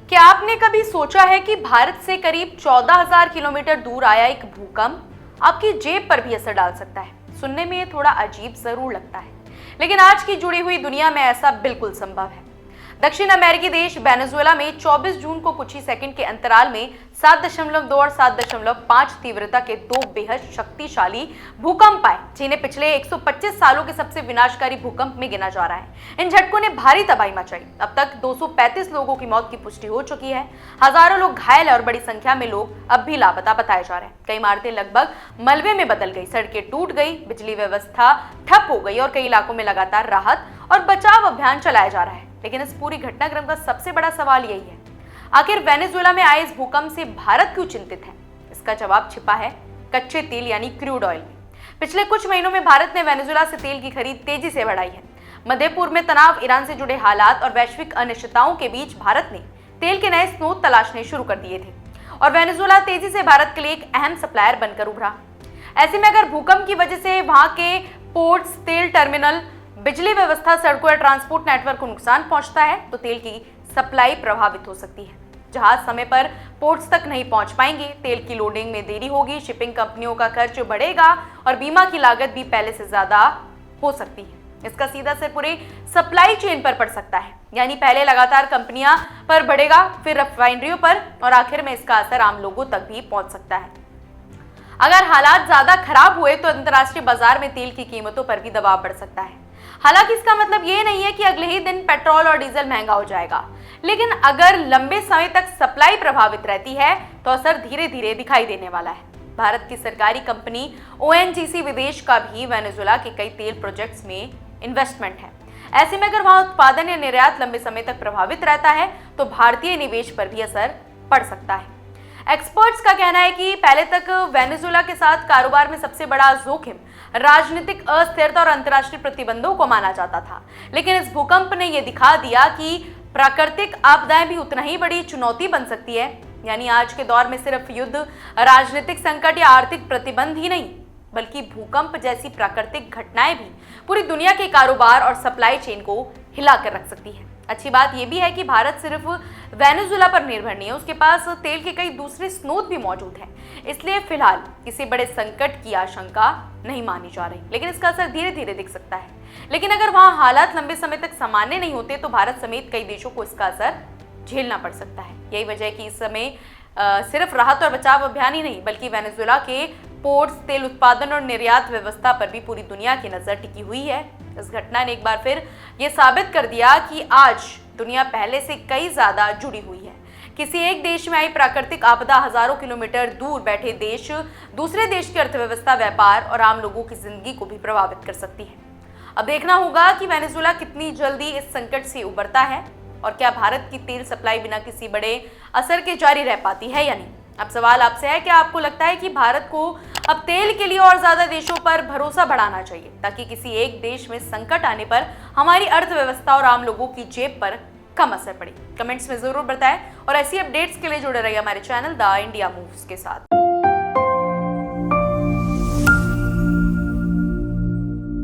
क्या आपने कभी सोचा है कि भारत से करीब 14,000 किलोमीटर दूर आया एक भूकंप आपकी जेब पर भी असर डाल सकता है? सुनने में ये थोड़ा अजीब जरूर लगता है, लेकिन आज की जुड़ी हुई दुनिया में ऐसा बिल्कुल संभव है। दक्षिण अमेरिकी देश वेनेजुएला में 24 जून को कुछ ही सेकंड के अंतराल में 7.2 और 7.5 तीव्रता के दो बेहद शक्तिशाली भूकंप आए, जिन्हें पिछले 125 सालों के सबसे विनाशकारी भूकंप में गिना जा रहा है। इन झटकों ने भारी तबाही मचाई। अब तक 235 लोगों की मौत की पुष्टि हो चुकी है। हजारों लोग घायल है और बड़ी संख्या में लोग अब भी लापता बताए जा रहे हैं। कई इमारतें लगभग मलबे में बदल गई, सड़कें टूट गई, बिजली व्यवस्था ठप हो गई और कई इलाकों में लगातार राहत और बचाव अभियान चलाया जा रहा है। लेकिन इस पूरी घटनाक्रम का सबसे बड़ा सवाल यही है, आखिर वेनेजुएला में आए इस भूकंप से भारत क्यों चिंतित है? इसका जवाब छिपा है कच्चे तेल यानी क्रूड ऑयल में। पिछले कुछ महीनों में भारत ने वेनेजुएला से तेल की खरीद तेजी से बढ़ाई है। मध्य पूर्व में तनाव, ईरान से जुड़े हालात और वैश्विक अनिश्चितताओं के बीच भारत ने तेल के नए स्रोत तलाशने शुरू कर दिए थे और वेनेजुएला तेजी से भारत के लिए एक अहम सप्लायर बनकर उभरा। ऐसे में अगर भूकंप की वजह से वहां के पोर्ट्स, तेल टर्मिनल, बिजली व्यवस्था, सड़कों या ट्रांसपोर्ट नेटवर्क को नुकसान पहुंचता है तो तेल की सप्लाई प्रभावित हो सकती है। जहाज समय पर पोर्ट्स तक नहीं पहुंच पाएंगे, तेल की लोडिंग में देरी होगी, शिपिंग कंपनियों का खर्च बढ़ेगा और बीमा की लागत भी पहले से ज्यादा हो सकती है। इसका सीधा असर पूरे सप्लाई चेन पर पड़ सकता है, यानी पहले लगातार कंपनियां पर बढ़ेगा, फिर रिफाइनरियों पर और आखिर में इसका असर आम लोगों तक भी पहुंच सकता है। अगर हालात ज्यादा खराब हुए तो अंतर्राष्ट्रीय बाजार में तेल की कीमतों पर भी दबाव बढ़ सकता है। हालांकि इसका मतलब ये नहीं है कि अगले ही दिन पेट्रोल और डीजल महंगा हो जाएगा, लेकिन अगर लंबे समय तक सप्लाई प्रभावित रहती है तो असर धीरे धीरे दिखाई देने वाला है। भारत की सरकारी कंपनी ONGC विदेश का भी वेनेजुएला के कई तेल प्रोजेक्ट्स में इन्वेस्टमेंट है। ऐसे में अगर वहां उत्पादन या निर्यात लंबे समय तक प्रभावित रहता है तो भारतीय निवेश पर भी असर पड़ सकता है। एक्सपर्ट्स का कहना है कि पहले तक वेनेजुएला के साथ कारोबार में सबसे बड़ा जोखिम राजनीतिक अस्थिरता और अंतर्राष्ट्रीय प्रतिबंधों को माना जाता था, लेकिन इस भूकंप ने यह दिखा दिया कि प्राकृतिक आपदाएं भी उतना ही बड़ी चुनौती बन सकती है। यानी आज के दौर में सिर्फ युद्ध, राजनीतिक संकट या आर्थिक प्रतिबंध ही नहीं, बल्कि भूकंप जैसी प्राकृतिक घटनाएं भी पूरी दुनिया के कारोबार और सप्लाई चेन को हिलाकर रख सकती है। अच्छी बात यह भी है कि भारत सिर्फ वेनेजुएला पर निर्भर नहीं है, उसके पास तेल के कई दूसरे स्रोत भी मौजूद हैं। इसलिए फिलहाल किसी बड़े संकट की आशंका नहीं मानी जा रही, लेकिन इसका असर धीरे धीरे दिख सकता है। लेकिन अगर वहां हालात लंबे समय तक सामान्य नहीं होते तो भारत समेत कई देशों को इसका असर झेलना पड़ सकता है। यही वजह है कि इस समय सिर्फ राहत और बचाव अभियान ही नहीं, बल्कि वेनेजुएला के पोर्ट्स, तेल उत्पादन और निर्यात व्यवस्था पर भी पूरी दुनिया की नजर टिकी हुई है। इस घटना ने एक बार फिर ये साबित कर दिया कि आज दुनिया पहले से कई ज्यादा जुड़ी हुई है। किसी एक देश में आई प्राकृतिक आपदा हजारों किलोमीटर दूर बैठे देश, दूसरे देश की अर्थव्यवस्था, व्यापार और आम लोगों की जिंदगी को भी प्रभावित कर सकती है। अब देखना होगा कि वेनेजुएला कितनी जल्दी इस संकट से उबरता है और क्या भारत की तेल सप्लाई बिना किसी बड़े असर के जारी रह पाती है या नहीं। अब सवाल आपसे है, क्या आपको लगता है कि भारत को अब तेल के लिए और ज्यादा देशों पर भरोसा बढ़ाना चाहिए ताकि किसी एक देश में संकट आने पर हमारी अर्थव्यवस्था और आम लोगों की जेब पर कम असर पड़े? कमेंट्स में जरूर बताएं और ऐसी अपडेट्स के लिए जुड़े रहिए हमारे चैनल द इंडिया मूव्स के साथ।